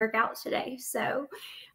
work out today. So,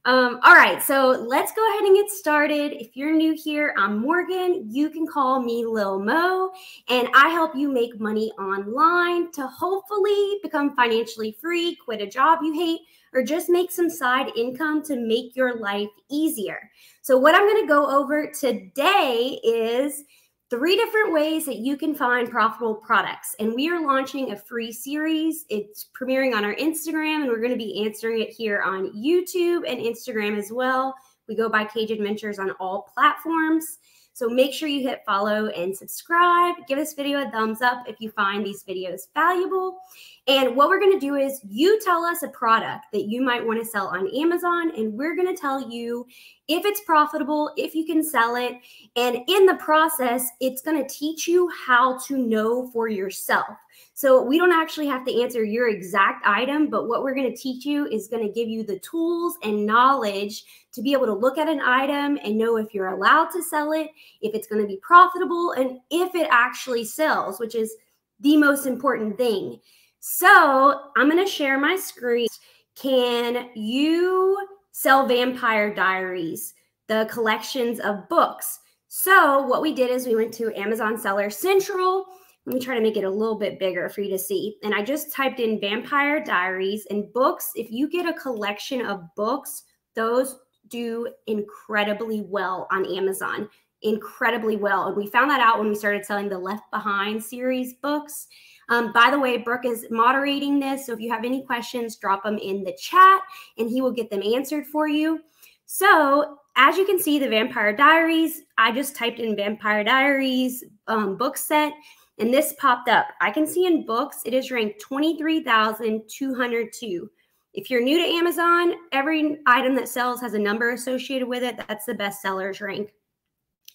all right, so let's go ahead and get started. If you're new here, I'm Morgan. You can call me Lil Mo, and I help you make money online to hopefully become financially free, quit a job you hate, or just make some side income to make your life easier. So what I'm going to go over today is 3 different ways that you can find profitable products. And we are launching a free series. It's premiering on our Instagram, and we're going to be answering it here on YouTube and Instagram as well. We go by Cage Adventures on all platforms. So make sure you hit follow and subscribe. Give this video a thumbs up if you find these videos valuable. And what we're going to do is you tell us a product that you might want to sell on Amazon, and we're going to tell you if it's profitable, if you can sell it. And in the process, it's going to teach you how to know for yourself. So we don't actually have to answer your exact item, but what we're going to teach you is going to give you the tools and knowledge to be able to look at an item and know if you're allowed to sell it, if it's going to be profitable, and if it actually sells, which is the most important thing. So I'm going to share my screen. Can you sell Vampire Diaries, the collections of books? So what we did is we went to Amazon Seller Central. Let me try to make it a little bit bigger for you to see. And I just typed in Vampire Diaries and books. If you get a collection of books, those do incredibly well on Amazon, incredibly well. And we found that out when we started selling the Left Behind series books. By the way, Brooke is moderating this. So if you have any questions, drop them in the chat and he will get them answered for you. So as you can see, the Vampire Diaries, I just typed in Vampire Diaries book set, and this popped up. I can see in books, it is ranked 23,202. If you're new to Amazon, every item that sells has a number associated with it. That's the best sellers rank.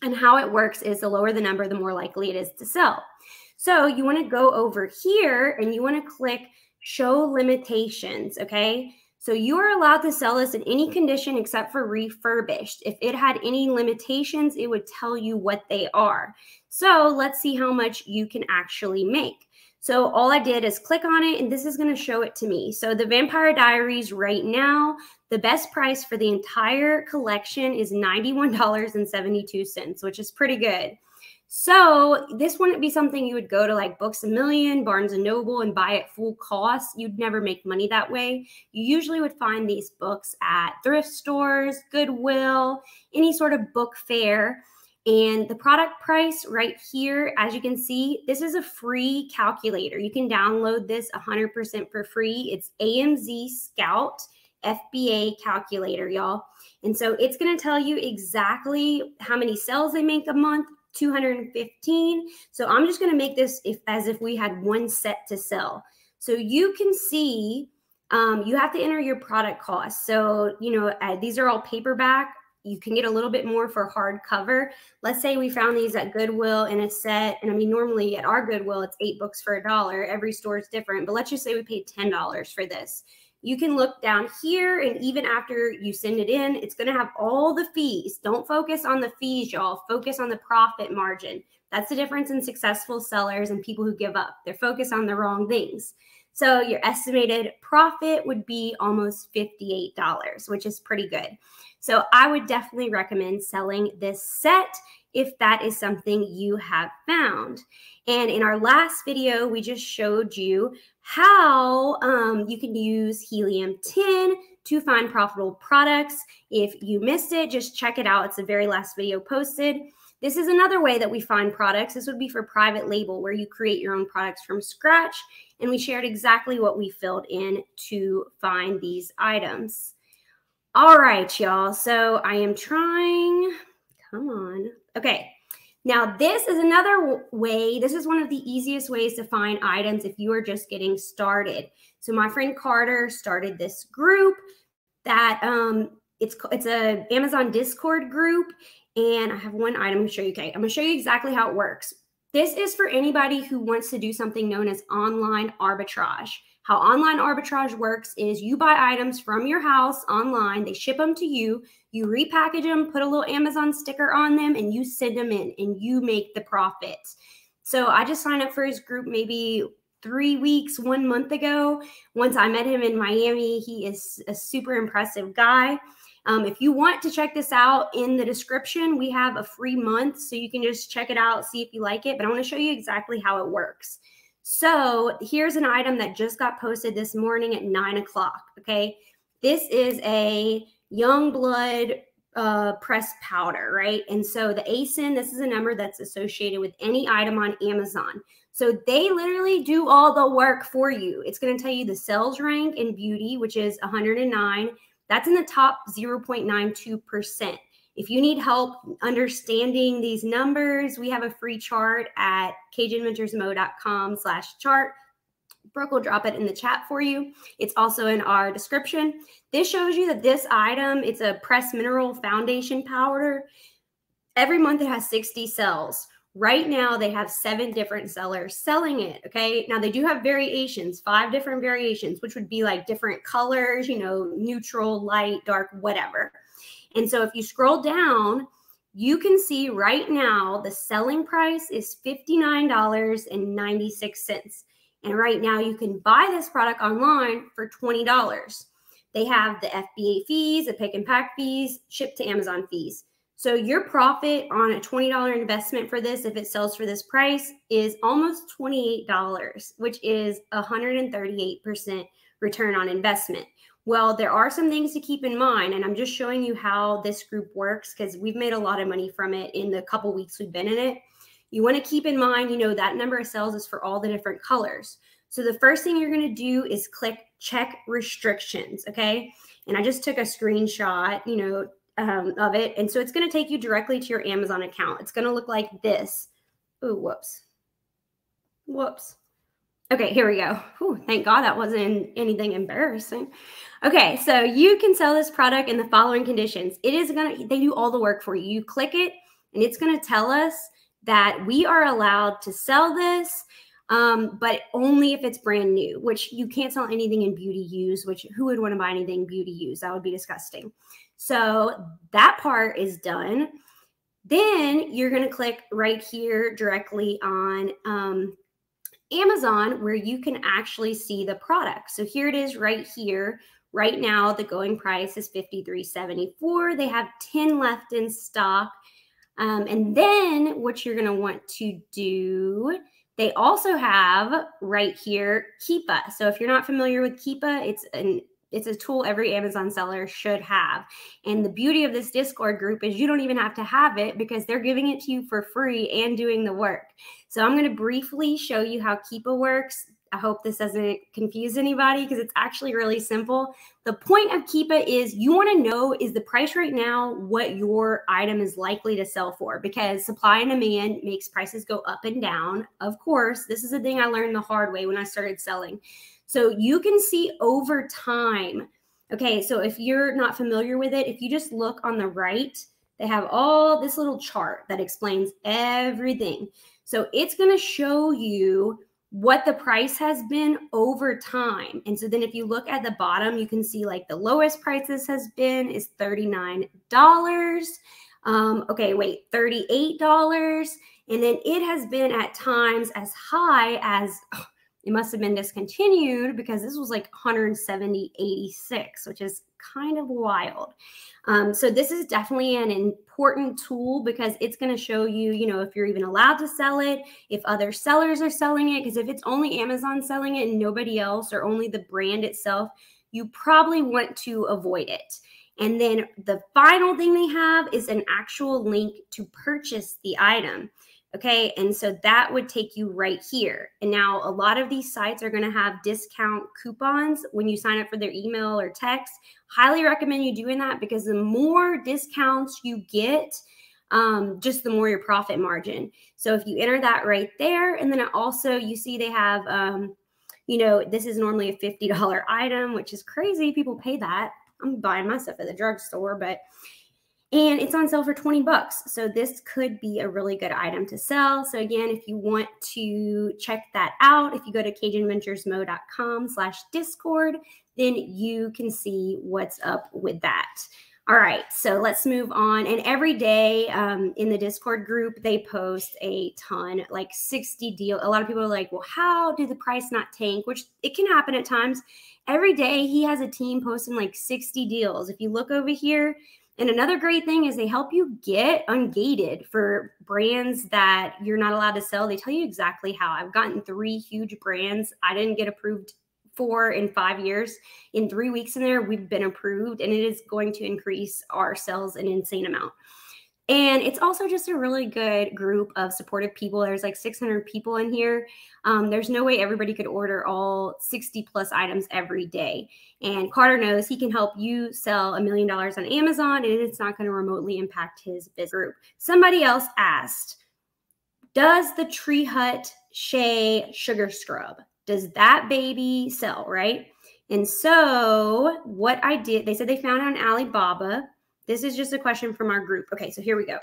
And how it works is the lower the number, the more likely it is to sell. So you want to go over here and you want to click show limitations, okay? So you are allowed to sell this in any condition except for refurbished. If it had any limitations, it would tell you what they are. So let's see how much you can actually make. So all I did is click on it and this is going to show it to me. So the Vampire Diaries right now, the best price for the entire collection is $91.72, which is pretty good. So this wouldn't be something you would go to like Books A Million, Barnes & Noble and buy at full cost. You'd never make money that way. You usually would find these books at thrift stores, Goodwill, any sort of book fair. And the product price right here, as you can see, this is a free calculator. You can download this 100% for free. It's AMZ Scout FBA calculator, y'all. And so it's going to tell you exactly how many sales they make a month, 215. So I'm just going to make this as if we had one set to sell. So you can see you have to enter your product cost. So, you know, these are all paperback. You can get a little bit more for hardcover. Let's say we found these at Goodwill in a set. And I mean, normally at our Goodwill, it's 8 books for $1. Every store is different. But let's just say we paid $10 for this. You can look down here, and even after you send it in, it's going to have all the fees. Don't focus on the fees, y'all. Focus on the profit margin. That's the difference in successful sellers and people who give up. They're focused on the wrong things. So your estimated profit would be almost $58, which is pretty good. So I would definitely recommend selling this set if that is something you have found. And in our last video, we just showed you how you can use Helium-10 to find profitable products. If you missed it, just check it out. It's the very last video posted. This is another way that we find products. This would be for private label, where you create your own products from scratch. And we shared exactly what we filled in to find these items. All right, y'all. So I am trying, come on. Okay. Now this is another way. This is one of the easiest ways to find items if you are just getting started. So my friend Carter started this group that it's a Amazon Discord group. And I have one item to show you. Okay, I'm going to show you exactly how it works. This is for anybody who wants to do something known as online arbitrage. How online arbitrage works is you buy items from your house online, they ship them to you, you repackage them, put a little Amazon sticker on them, and you send them in and you make the profit. So I just signed up for his group maybe 3 weeks, 1 month ago. Once I met him in Miami, he is a super impressive guy. If you want to check this out, in the description, we have a free month, so you can just check it out, see if you like it. But I want to show you exactly how it works. So here's an item that just got posted this morning at 9 o'clock, okay? This is a young blood pressed powder, right? And so the ASIN, this is a number that's associated with any item on Amazon. So they literally do all the work for you. It's going to tell you the sales rank in beauty, which is 109. That's in the top 0.92%. If you need help understanding these numbers, we have a free chart at cageadventuresmo.com/chart. Brooke will drop it in the chat for you. It's also in our description. This shows you that this item, it's a pressed mineral foundation powder. Every month it has 60 cells. Right now, they have 7 different sellers selling it, okay? Now, they do have variations, 5 different variations, which would be like different colors, you know, neutral, light, dark, whatever. And so if you scroll down, you can see right now the selling price is $59.96. And right now, you can buy this product online for $20. They have the FBA fees, the pick and pack fees, ship to Amazon fees. So your profit on a $20 investment for this, if it sells for this price, is almost $28, which is 138% return on investment. Well, there are some things to keep in mind, and I'm just showing you how this group works because we've made a lot of money from it in the couple weeks we've been in it. You want to keep in mind, you know, that number of cells is for all the different colors. So the first thing you're going to do is click check restrictions, okay? And I just took a screenshot, you know, of it. And so it's going to take you directly to your Amazon account. It's going to look like this. Ooh, whoops. Whoops. Okay, here we go. Ooh, thank God that wasn't anything embarrassing. Okay, so you can sell this product in the following conditions. It is going to, they do all the work for you. You click it and it's going to tell us that we are allowed to sell this, but only if it's brand new, which you can't sell anything in beauty use, which who would want to buy anything beauty use? That would be disgusting. So that part is done. Then you're going to click right here directly on Amazon where you can actually see the product. So here it is right here. Right now, the going price is $53.74. They have 10 left in stock. And then what you're going to want to do, they also have right here Keepa. So if you're not familiar with Keepa, it's a tool every Amazon seller should have. And the beauty of this Discord group is you don't even have to have it because they're giving it to you for free and doing the work. So I'm going to briefly show you how Keepa works. I hope this doesn't confuse anybody because it's actually really simple. The point of Keepa is you want to know, is the price right now what your item is likely to sell for? Because supply and demand makes prices go up and down. Of course, this is a thing I learned the hard way when I started selling. So you can see over time. Okay, so if you're not familiar with it, if you just look on the right, they have all this little chart that explains everything. So it's going to show you what the price has been over time. And so then if you look at the bottom, you can see like the lowest price this has been is $39. Okay, wait, $38. And then it has been at times as high as, it must have been discontinued because this was like $170.86, which is kind of wild. So this is definitely an important tool because it's going to show you, you know, if you're even allowed to sell it, if other sellers are selling it, because if it's only Amazon selling it and nobody else or only the brand itself, you probably want to avoid it. And then the final thing they have is an actual link to purchase the item. Okay, and so that would take you right here. And now a lot of these sites are going to have discount coupons when you sign up for their email or text. Highly recommend you doing that because the more discounts you get, just the more your profit margin. So if you enter that right there, and then also you see they have, you know, this is normally a $50 item, which is crazy. People pay that. I'm buying my stuff at the drugstore, and it's on sale for 20 bucks. So this could be a really good item to sell. So again, if you want to check that out, if you go to cageadventuresmo.com/Discord, then you can see what's up with that. All right, so let's move on. And every day in the Discord group, they post a ton, like 60 deals. A lot of people are like, well, how did the price not tank? Which it can happen at times. Every day he has a team posting like 60 deals. If you look over here, and another great thing is they help you get ungated for brands that you're not allowed to sell. They tell you exactly how. I've gotten 3 huge brands I didn't get approved for in 5 years. In 3 weeks in there, we've been approved, and it is going to increase our sales an insane amount. And it's also just a really good group of supportive people. There's like 600 people in here. There's no way everybody could order all 60 plus items every day. And Carter knows he can help you sell $1 million on Amazon, and it's not going to remotely impact his business group. Somebody else asked, does the Tree Hut Shea Sugar Scrub, does that baby sell, right? And so what I did, they said they found it on Alibaba. This is just a question from our group. Okay, so here we go.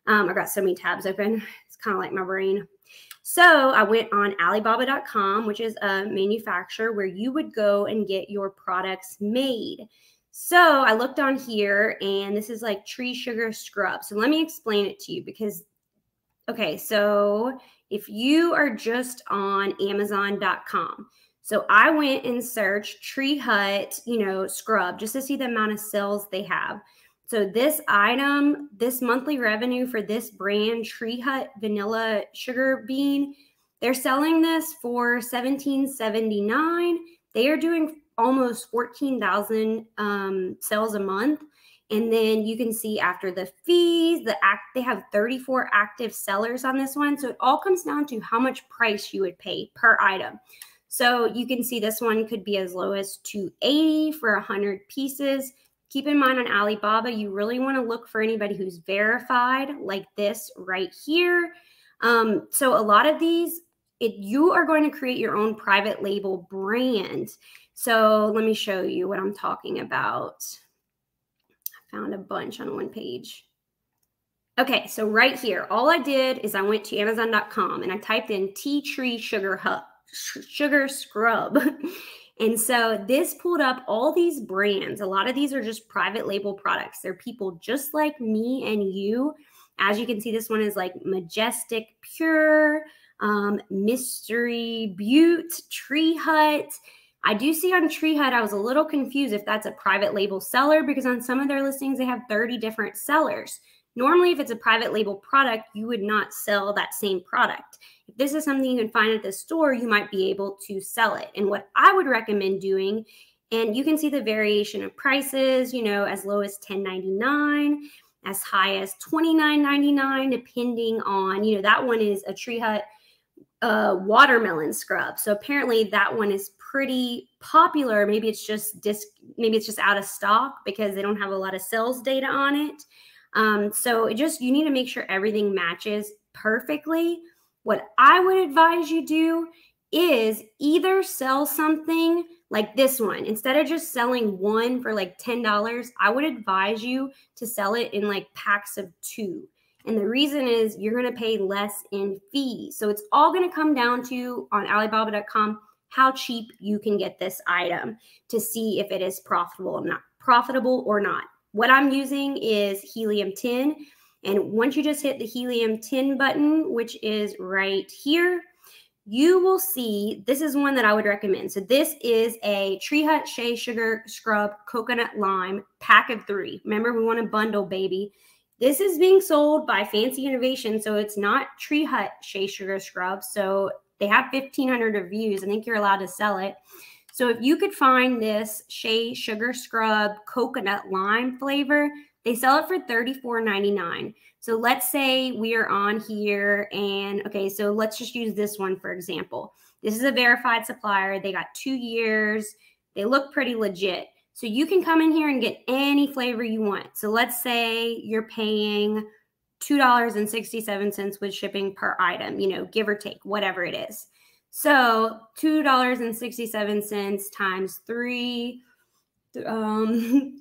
I've got so many tabs open. It's kind of like my brain. So I went on Alibaba.com, which is a manufacturer where you would go and get your products made. So I looked on here, and this is like tree sugar scrub. So let me explain it to you because, okay, so if you are just on Amazon.com, so I went and searched Tree Hut, scrub, just to see the amount of sales they have. So this item, this monthly revenue for this brand, Tree Hut Vanilla Sugar Bean, they're selling this for $17.79. They are doing almost 14,000 sales a month. And then you can see after the fees, they have 34 active sellers on this one. So it all comes down to how much price you would pay per item. So you can see this one could be as low as $2.80 for 100 pieces. Keep in mind on Alibaba, you really want to look for anybody who's verified like this right here. So a lot of these, you are going to create your own private label brand. So let me show you what I'm talking about. I found a bunch on one page. Okay, so right here, all I did is I went to Amazon.com and I typed in Tea Tree Sugar Scrub. And so this pulled up all these brands. A lot of these are just private label products. They're people just like me and you. As you can see, this one is like Majestic Pure, Mystery Butte, Tree Hut. I do see on Tree Hut, I was a little confused if that's a private label seller because on some of their listings, they have 30 different sellers. Normally, if it's a private label product, you would not sell that same product. If this is something you can find at the store, you might be able to sell it. And what I would recommend doing, and you can see the variation of prices, as low as $10.99, as high as $29.99, depending on, that one is a Tree Hut watermelon scrub. So apparently that one is pretty popular. Maybe it's just out of stock because they don't have a lot of sales data on it. So you need to make sure everything matches perfectly. What I would advise you do is either sell something like this one. Instead of just selling one for like $10, I would advise you to sell it in like packs of 2. And the reason is you're going to pay less in fees. So it's all going to come down to, on Alibaba.com, how cheap you can get this item to see if it is profitable or not. What I'm using is helium tin. And once you just hit the helium tin button, which is right here, you will see this is one that I would recommend. So this is a Tree Hut Shea Sugar Scrub Coconut Lime pack of 3. Remember, we want a bundle, baby. This is being sold by Fancy Innovation, so it's not Tree Hut Shea Sugar Scrub. So they have 1,500 reviews. I think you're allowed to sell it. So if you could find this Shea Sugar Scrub Coconut Lime flavor, they sell it for $34.99. So let's say we are on here and, okay, so let's just use this one, for example. This is a verified supplier. They got 2 years. They look pretty legit. So you can come in here and get any flavor you want. So let's say you're paying $2.67 with shipping per item, give or take, whatever it is. So $2.67 times 3,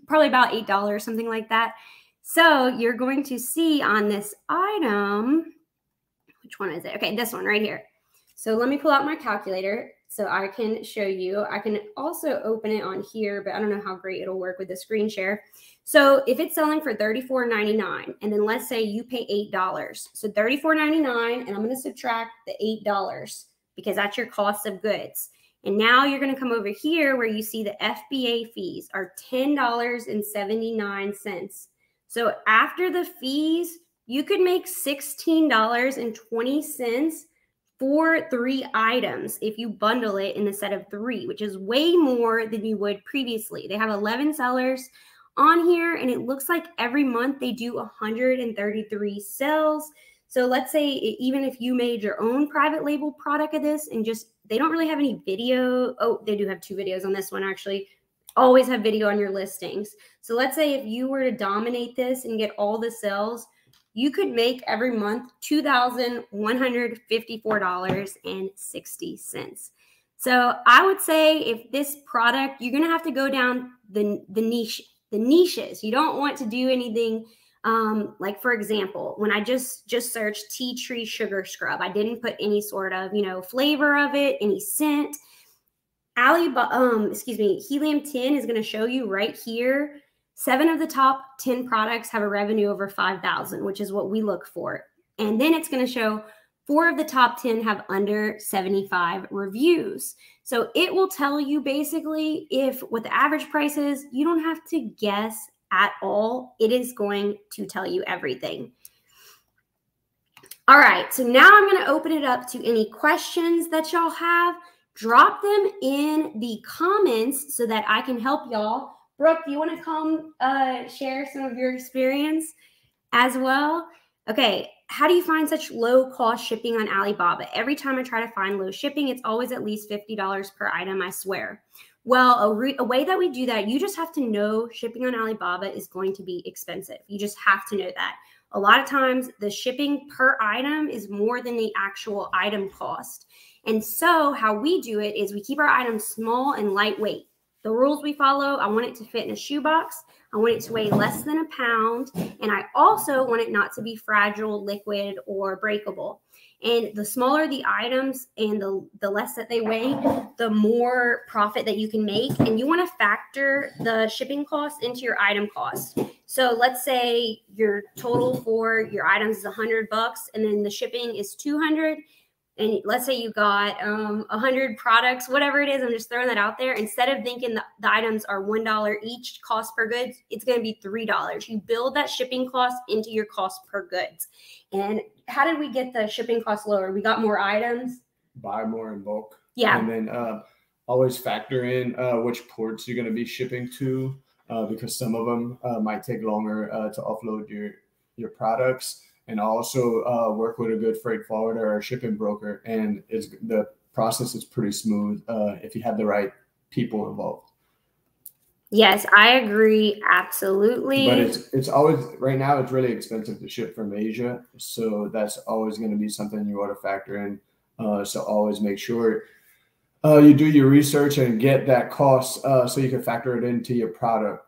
probably about $8, something like that. So you're going to see on this item, which one is it? Okay, this one right here. So let me pull out my calculator. So I can show you. I can also open it on here, but I don't know how great it'll work with the screen share. So if it's selling for $34.99, and then let's say you pay $8. So $34.99, and I'm going to subtract the $8 because that's your cost of goods. And now you're going to come over here where you see the FBA fees are $10.79. So after the fees, you could make $16.20 for 3 items if you bundle it in a set of 3, which is way more than you would previously. They have 11 sellers on here, and it looks like every month they do 133 sales. So let's say even if you made your own private label product of this and just, they don't really have any video. Oh, they do have 2 videos on this one actually. Always have video on your listings. So let's say if you were to dominate this and get all the sales, you could make every month $2,154.60. So I would say if this product, you're going to have to go down the niches. You don't want to do anything like, for example, when I just searched tea tree sugar scrub, I didn't put any sort of, flavor of it, any scent. Helium 10 is going to show you right here. 7 of the top 10 products have a revenue over 5,000, which is what we look for. And then it's going to show 4 of the top 10 have under 75 reviews. So it will tell you basically if what the average price is. You don't have to guess at all. It is going to tell you everything. All right, so now I'm going to open it up to any questions that y'all have. Drop them in the comments so that I can help y'all. Brooke, do you want to come share some of your experience as well? Okay, how do you find such low cost shipping on Alibaba? Every time I try to find low shipping, it's always at least $50 per item, I swear. Well, a way that we do that, you just have to know shipping on Alibaba is going to be expensive. You just have to know that. A lot of times the shipping per item is more than the actual item cost. And so how we do it is we keep our items small and lightweight. The rules we follow, I want it to fit in a shoebox. I want it to weigh less than a pound. And I also want it not to be fragile, liquid, or breakable. And the smaller the items and the less that they weigh, the more profit that you can make. And you want to factor the shipping cost into your item cost. So let's say your total for your items is $100 and then the shipping is $200. And let's say you got 100 products, whatever it is, I'm just throwing that out there. Instead of thinking the items are $1 each cost per goods, it's going to be $3. You build that shipping cost into your cost per goods. And how did we get the shipping cost lower? We got more items. Buy more in bulk. Yeah. And then always factor in which ports you're going to be shipping to because some of them might take longer to offload your products. And also work with a good freight forwarder or shipping broker. And the process is pretty smooth if you have the right people involved. Yes, I agree. Absolutely. But it's always, right now, it's really expensive to ship from Asia. So that's always going to be something you want to factor in. So always make sure you do your research and get that cost so you can factor it into your product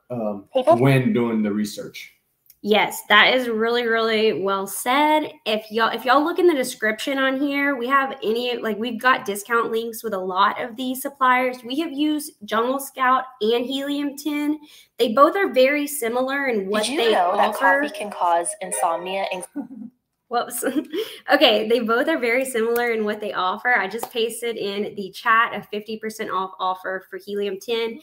when doing the research. Yes, that is really, really well said. If y'all look in the description on here, we have we've got discount links with a lot of these suppliers. We have used Jungle Scout and Helium 10. They both are very similar in what they offer. Did you know that coffee can cause insomnia? Whoops. Okay, they both are very similar in what they offer. I just pasted in the chat a 50% off offer for Helium 10.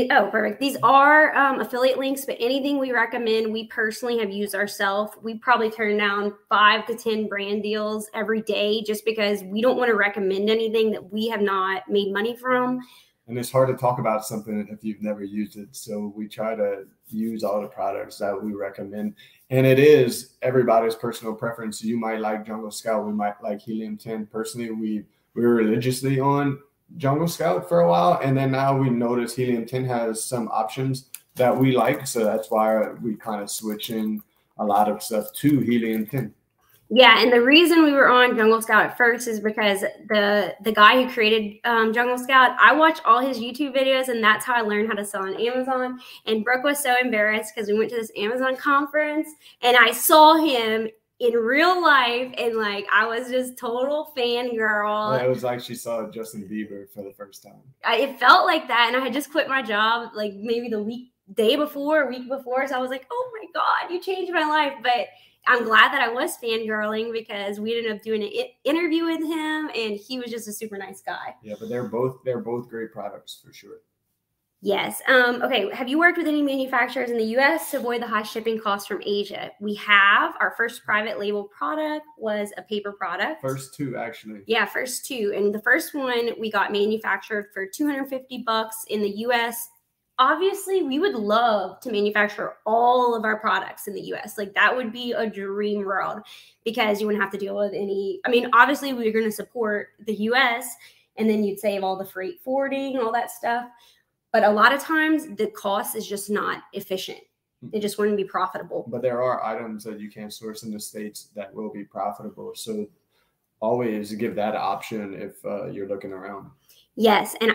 Perfect. These are affiliate links, but anything we recommend, we personally have used ourselves. We probably turn down 5 to 10 brand deals every day just because we don't want to recommend anything that we have not made money from. And it's hard to talk about something if you've never used it. So we try to use all the products that we recommend. And it is everybody's personal preference. You might like Jungle Scout. We might like Helium 10. Personally, we were religiously on Jungle Scout for a while, and then now we notice Helium 10 has some options that we like, so that's why we kind of switching a lot of stuff to Helium 10. Yeah, and the reason we were on Jungle Scout at first is because the guy who created Jungle Scout, I watched all his YouTube videos, and that's how I learned how to sell on Amazon. And Brooke was so embarrassed because we went to this Amazon conference, and I saw him in real life, and like I was just total fangirl. Well, it was like she saw Justin Bieber for the first time. It felt like that, and I had just quit my job like maybe the week before, so I was like, oh my God, you changed my life. But I'm glad that I was fangirling because we ended up doing an interview with him, and he was just a super nice guy. Yeah, but they're both great products for sure. Yes. Okay. Have you worked with any manufacturers in the U.S. to avoid the high shipping costs from Asia? We have. Our first private label product was a paper product. First two, actually. Yeah, first two. And the first one we got manufactured for $250 in the U.S. Obviously, we would love to manufacture all of our products in the U.S. Like that would be a dream world because you wouldn't have to deal with any. I mean, obviously, we're going to support the U.S. and then you'd save all the freight forwarding, all that stuff. But a lot of times the cost is just not efficient. It just wouldn't be profitable. But there are items that you can't source in the States that will be profitable. So always give that option if you're looking around. Yes. And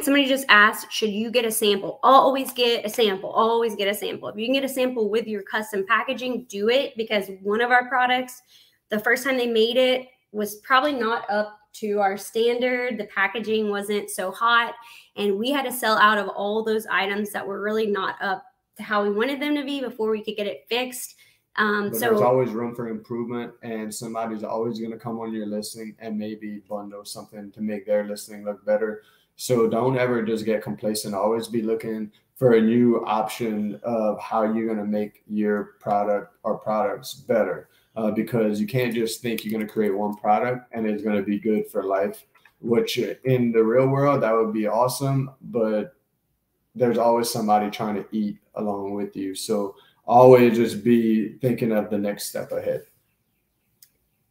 somebody just asked, should you get a sample? Always get a sample. Always get a sample. If you can get a sample with your custom packaging, do it, because one of our products, the first time they made it was probably not up to our standard. The packaging wasn't so hot, and we had to sell out of all those items that were really not up to how we wanted them to be before we could get it fixed. So there's always room for improvement, and somebody's always going to come on your listing and maybe bundle something to make their listing look better. So don't ever just get complacent. Always be looking for a new option of how you're going to make your product or products better. Because you can't just think you're going to create one product and it's going to be good for life, which in the real world, that would be awesome. But there's always somebody trying to eat along with you. So always just be thinking of the next step ahead.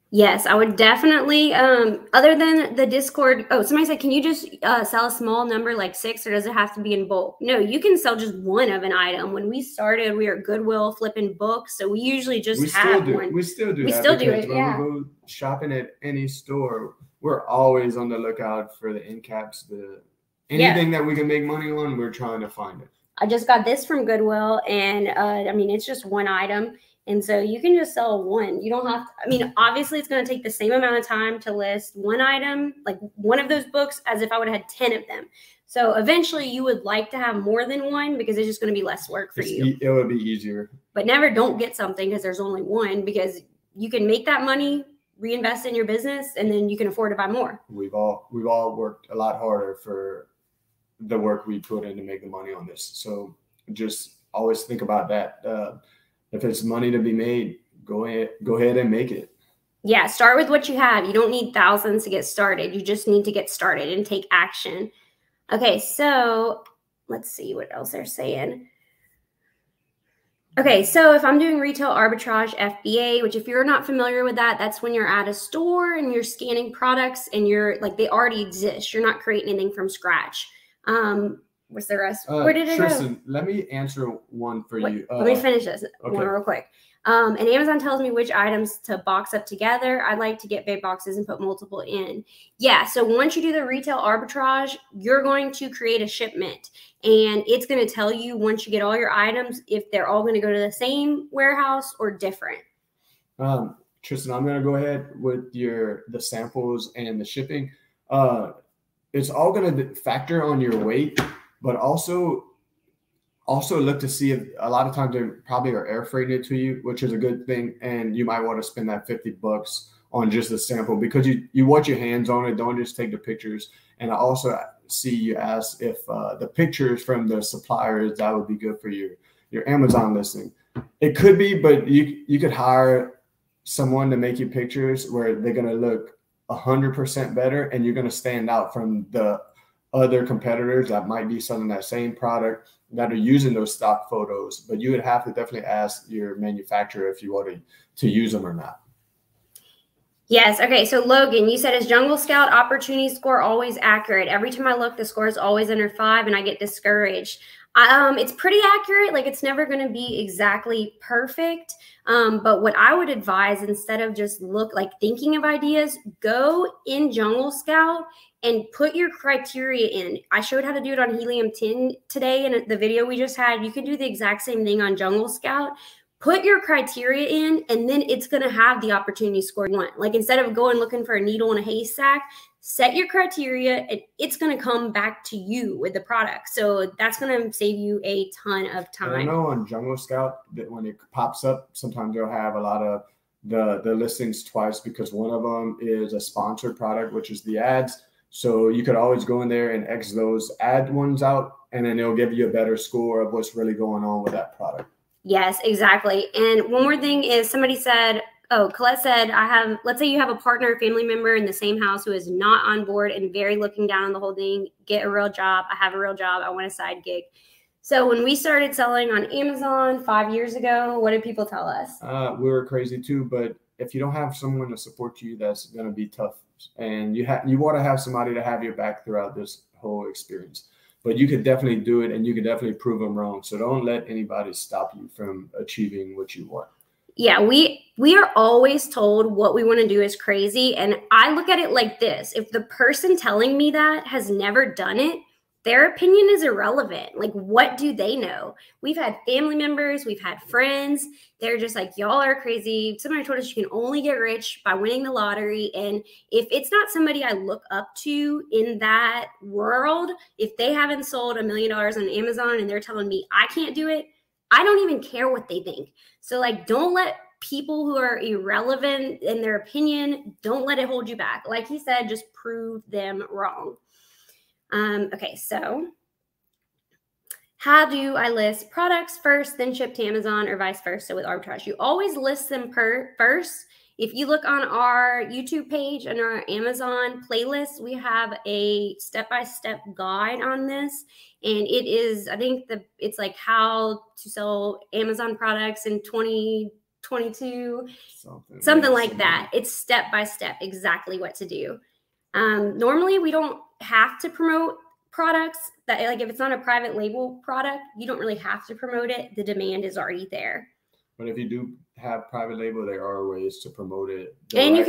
Yes, I would definitely, other than the Discord. Oh, somebody said, can you just sell a small number like 6, or does it have to be in bulk? No, you can sell just one of an item. When we started, we were Goodwill flipping books. So we usually just have one. We still do we that. Still do it, yeah. When we go shopping at any store, we're always on the lookout for the end caps, anything that we can make money on, we're trying to find it. I just got this from Goodwill, and I mean, it's just one item. And so you can just sell one. You don't have to, I mean, obviously it's going to take the same amount of time to list one item, like one of those books, as if I would have had 10 of them. So eventually you would like to have more than one because it's just going to be less work for you. It would be easier. But never don't get something because there's only one, because you can make that money, reinvest in your business, and then you can afford to buy more. We've all worked a lot harder for the work we put in to make the money on this. So just always think about that. If it's money to be made, go ahead and make it. Yeah, start with what you have. You don't need thousands to get started. You just need to get started and take action. Okay, so let's see what else they're saying. Okay, so if I'm doing retail arbitrage FBA, which if you're not familiar with that, that's when you're at a store and you're scanning products and you're like, they already exist. You're not creating anything from scratch. What's the rest? Where did it Tristan, go? Let me answer one for you. Let me finish this one real quick. And Amazon tells me which items to box up together. I like to get big boxes and put multiple in. Yeah, so once you do the retail arbitrage, you're going to create a shipment. And it's going to tell you once you get all your items if they're all going to go to the same warehouse or different. Tristan, I'm going to go ahead with the samples and the shipping. It's all going to factor on your weight. But also look to see if a lot of times they probably are air freighted to you, which is a good thing. And you might want to spend that $50 on just a sample because you want your hands on it. Don't just take the pictures. And I also see you ask if the pictures from the suppliers, that would be good for your Amazon listing. It could be, but you could hire someone to make you pictures where they're going to look 100% better and you're going to stand out from the other competitors that might be selling that same product that are using those stock photos, but you would have to definitely ask your manufacturer if you wanted to use them or not. Yes. Okay. So Logan, you said, is Jungle Scout opportunity score always accurate? Every time I look, the score is always under 5 and I get discouraged. It's pretty accurate. Like it's never going to be exactly perfect. But what I would advise, instead of just thinking of ideas, go in Jungle Scout and put your criteria in. I showed how to do it on Helium 10 today in the video we just had. You can do the exact same thing on Jungle Scout. put your criteria in, and then it's going to have the opportunity score you want. Like instead of going looking for a needle in a haystack, set your criteria and it's going to come back to you with the product. So that's going to save you a ton of time. And I know on Jungle Scout that when it pops up, sometimes they'll have a lot of the listings twice, because one of them is a sponsored product, which is the ads. So you could always go in there and X those ad ones out, and then it'll give you a better score of what's really going on with that product. Yes, exactly. And one more thing is somebody said, Colette said, let's say you have a partner or family member in the same house who is not on board and very looking down on the whole thing. Get a real job. I have a real job. I want a side gig. So when we started selling on Amazon 5 years ago, what did people tell us? We were crazy too, but if you don't have someone to support you, that's going to be tough. And you want to have somebody to have your back throughout this whole experience. But you could definitely do it, and you could definitely prove them wrong. So don't let anybody stop you from achieving what you want. Yeah, we are always told what we want to do is crazy. And I look at it like this. If the person telling me that has never done it, their opinion is irrelevant. Like, what do they know? We've had family members, we've had friends. They're just like, y'all are crazy. Somebody told us you can only get rich by winning the lottery. And if it's not somebody I look up to in that world, if they haven't sold $1 million on Amazon and they're telling me I can't do it, I don't even care what they think. So like, don't let people who are irrelevant in their opinion, don't let it hold you back. Like he said, just prove them wrong. Okay, so how do I list products first, then ship to Amazon, or vice versa with Arbitrage? You always list them first. If you look on our YouTube page and our Amazon playlist, we have a step-by-step guide on this. And it is, I think it's like how to sell Amazon products in 2022, something like that. It's step-by-step, exactly what to do. Normally, we don't have to promote products that, like, if it's not a private label product, you don't really have to promote it. The demand is already there. But if you do have private label, there are ways to promote it and you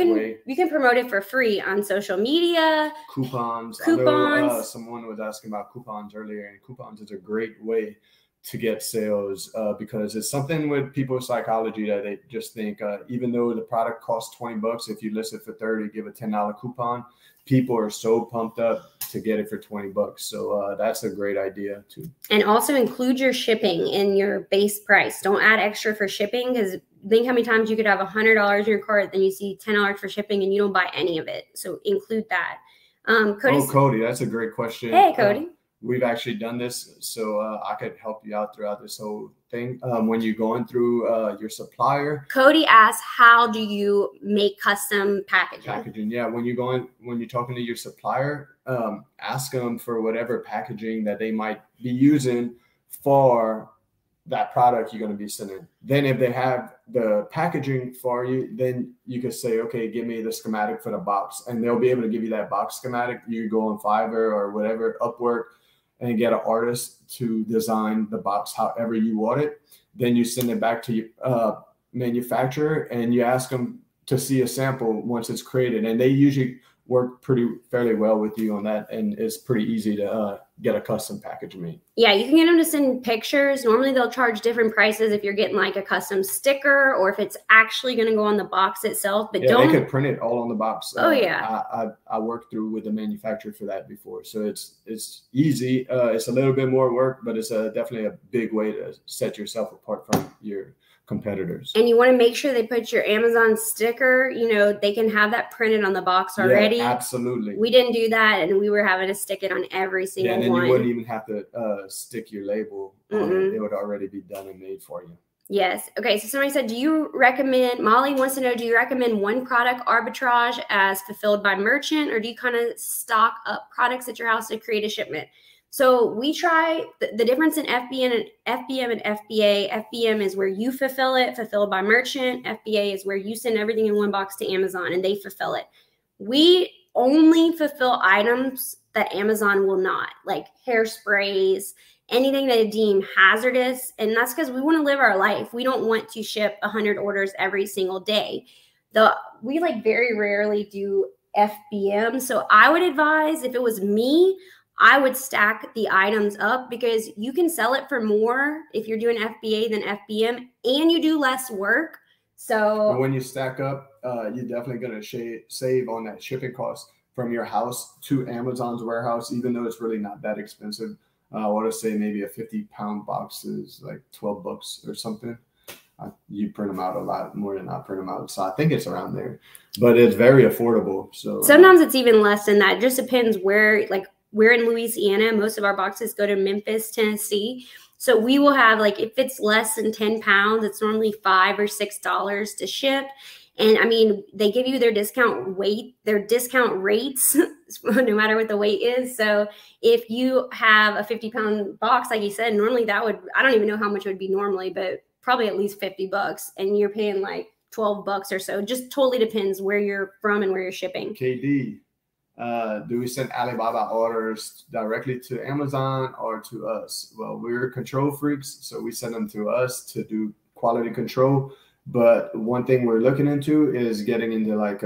can promote it for free on social media. Coupons. I know, someone was asking about coupons earlier, and coupons is a great way to get sales because it's something with people's psychology that they just think even though the product costs $20, if you list it for $30, give a $10 coupon, people are so pumped up to get it for $20. So that's a great idea too. And also include your shipping in your base price. Don't add extra for shipping, because think how many times you could have $100 in your cart, then you see $10 for shipping and you don't buy any of it. So include that. Cody, that's a great question. Hey, Cody. We've actually done this, so I could help you out throughout this whole thing. When you're going through your supplier, Cody asked, how do you make custom packaging? Yeah, when you're talking to your supplier, ask them for whatever packaging that they might be using for that product you're going to be sending. Then if they have the packaging for you, then you could say, okay, give me the schematic for the box, and they'll be able to give you that box schematic. You go on Fiverr or whatever, Upwork, and get an artist to design the box however you want it. Then you send it back to your manufacturer, and you ask them to see a sample once it's created. And they usually work fairly well with you on that, and it's pretty easy to get a custom package made. Yeah, you can get them to send pictures. Normally they'll charge different prices if you're getting like a custom sticker or if it's actually going to go on the box itself. But yeah, they could print it all on the box. Oh yeah, I worked through with the manufacturer for that before, so it's easy. It's a little bit more work, but it's definitely a big way to set yourself apart from your competitors. And you want to make sure they put your Amazon sticker, they can have that printed on the box already. Yeah, absolutely. We didn't do that, and we were having to stick it on every single one. And then you wouldn't even have to stick your label on it. It would already be done and made for you. Yes. Okay. So somebody said, Molly wants to know, do you recommend one product Arbitrage as fulfilled by merchant, or do you kind of stock up products at your house to create a shipment? So we try the difference in FBM and FBA. FBM is where you fulfill it, fulfilled by merchant. FBA is where you send everything in one box to Amazon and they fulfill it. We only fulfill items that Amazon will not, like hairsprays, anything they deem hazardous. And that's because we want to live our life. We don't want to ship 100 orders every single day. We very rarely do FBM. So I would advise, if it was me, I would stack the items up because you can sell it for more if you're doing FBA than FBM, and you do less work. So when you stack up, you're definitely going to save on that shipping cost from your house to Amazon's warehouse, even though it's really not that expensive. I want to say maybe a 50-pound box is like $12 or something. You print them out a lot more than I print them out. So I think it's around there, but it's very affordable. So sometimes it's even less than that. It just depends where, like we're in Louisiana. Most of our boxes go to Memphis, Tennessee. So we will have, like, if it's less than 10 pounds, it's normally $5 or $6 to ship. And I mean, they give you their discount rates, no matter what the weight is. So if you have a 50-pound box, like you said, normally that would, I don't even know how much it would be normally, but probably at least $50, and you're paying like $12 or so. Just totally depends where you're from and where you're shipping. KD, do we send Alibaba orders directly to Amazon or to us? Well, we're control freaks, so we send them to us to do quality control. But one thing we're looking into is getting into like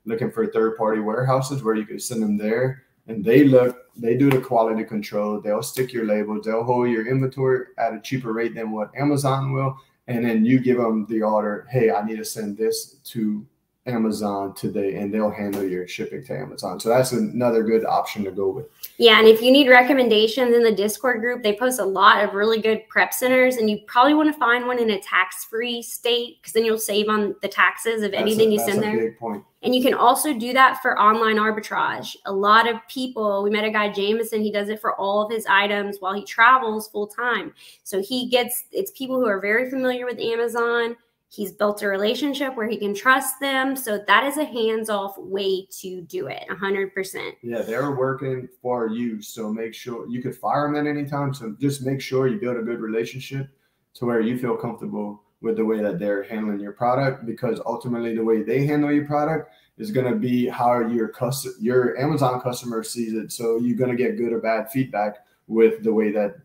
looking for third-party warehouses where you can send them there, and they do the quality control. They'll stick your labels. They'll hold your inventory at a cheaper rate than what Amazon will. And then you give them the order, hey, I need to send this to Amazon today, and they'll handle your shipping to Amazon. So that's another good option to go with. Yeah, and if you need recommendations in the Discord group, they post a lot of really good prep centers, and you probably want to find one in a tax-free state because then you'll save on the taxes of anything you send there. That's a big point. And you can also do that for online arbitrage. A lot of people, we met a guy, Jameson, he does it for all of his items while he travels full time. So it's people who are very familiar with Amazon. He's built a relationship where he can trust them. So that is a hands-off way to do it, 100%. Yeah, they're working for you. So make sure you could fire them at any time. So just make sure you build a good relationship to where you feel comfortable with the way that they're handling your product, because ultimately the way they handle your product is going to be how your Amazon customer sees it. So you're going to get good or bad feedback with the way that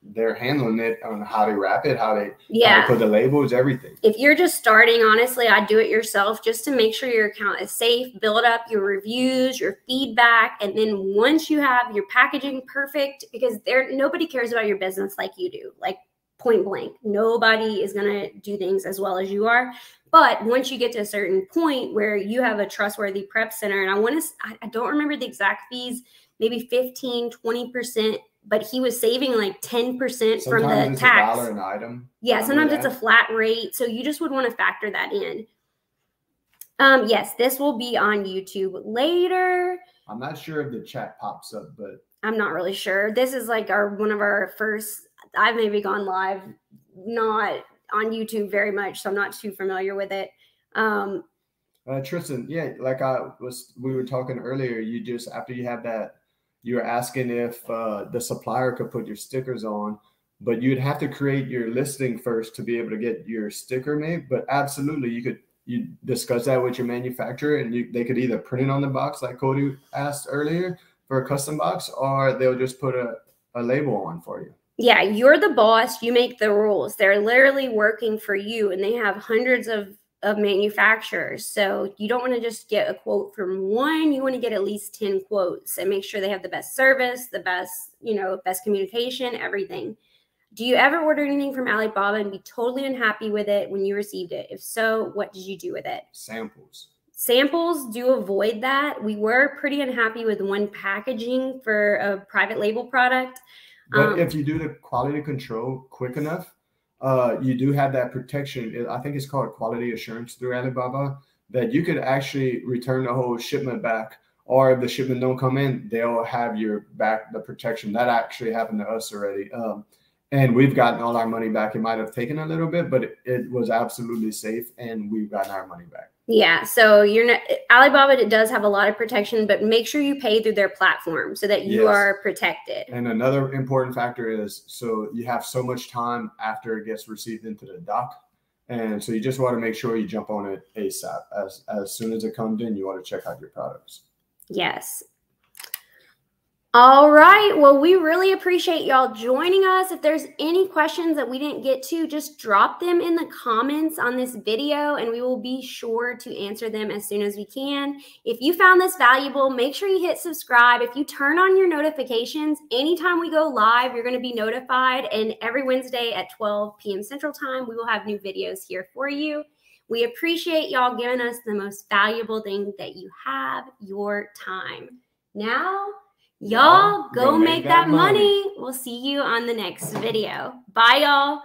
they're handling it, on how they wrap it, how they put the labels, everything. If you're just starting, honestly, I'd do it yourself just to make sure your account is safe. Build up your reviews, your feedback, and then once you have your packaging perfect, because nobody cares about your business like you do, like point blank. Nobody is going to do things as well as you are. But once you get to a certain point where you have a trustworthy prep center, and I don't remember the exact fees, maybe 15, 20%, but he was saving like 10% from the tax. $1 an item. Yeah, sometimes it's a flat rate. So you just would want to factor that in. Yes, this will be on YouTube later. I'm not sure if the chat pops up, but I'm not really sure. This is like one of our first. I've maybe gone live, not on YouTube very much, so I'm not too familiar with it. Tristan, yeah, like we were talking earlier, you just, after you have that, you were asking if the supplier could put your stickers on, but you'd have to create your listing first to be able to get your sticker made. But absolutely, you discuss that with your manufacturer, and they could either print it on the box like Cody asked earlier for a custom box, or they'll just put a label on for you. Yeah, you're the boss. You make the rules. They're literally working for you, and they have hundreds of manufacturers. So you don't want to just get a quote from one. You want to get at least 10 quotes and make sure they have the best service, the best, best communication, everything. Do you ever order anything from Alibaba and be totally unhappy with it when you received it? If so, what did you do with it? Samples, do avoid that. We were pretty unhappy with one packaging for a private label product. But if you do the quality control quick enough, you do have that protection. I think it's called quality assurance through Alibaba, that you could actually return the whole shipment back, or if the shipment don't come in, they'll have your back, the protection. That actually happened to us already. And we've gotten all our money back. It might have taken a little bit, but it was absolutely safe, and we've gotten our money back. Yeah, so Alibaba does have a lot of protection, but make sure you pay through their platform so that you are protected. And another important factor is, so you have so much time after it gets received into the dock, and so you just want to make sure you jump on it ASAP. As soon as it comes in, you want to check out your products. Yes. All right. Well, we really appreciate y'all joining us. If there's any questions that we didn't get to, just drop them in the comments on this video and we will be sure to answer them as soon as we can. If you found this valuable, make sure you hit subscribe. If you turn on your notifications, anytime we go live, you're going to be notified. And every Wednesday at 12 p.m. Central Time, we will have new videos here for you. We appreciate y'all giving us the most valuable thing that you have, your time. Now, y'all go make that money. We'll see you on the next video. Bye, y'all.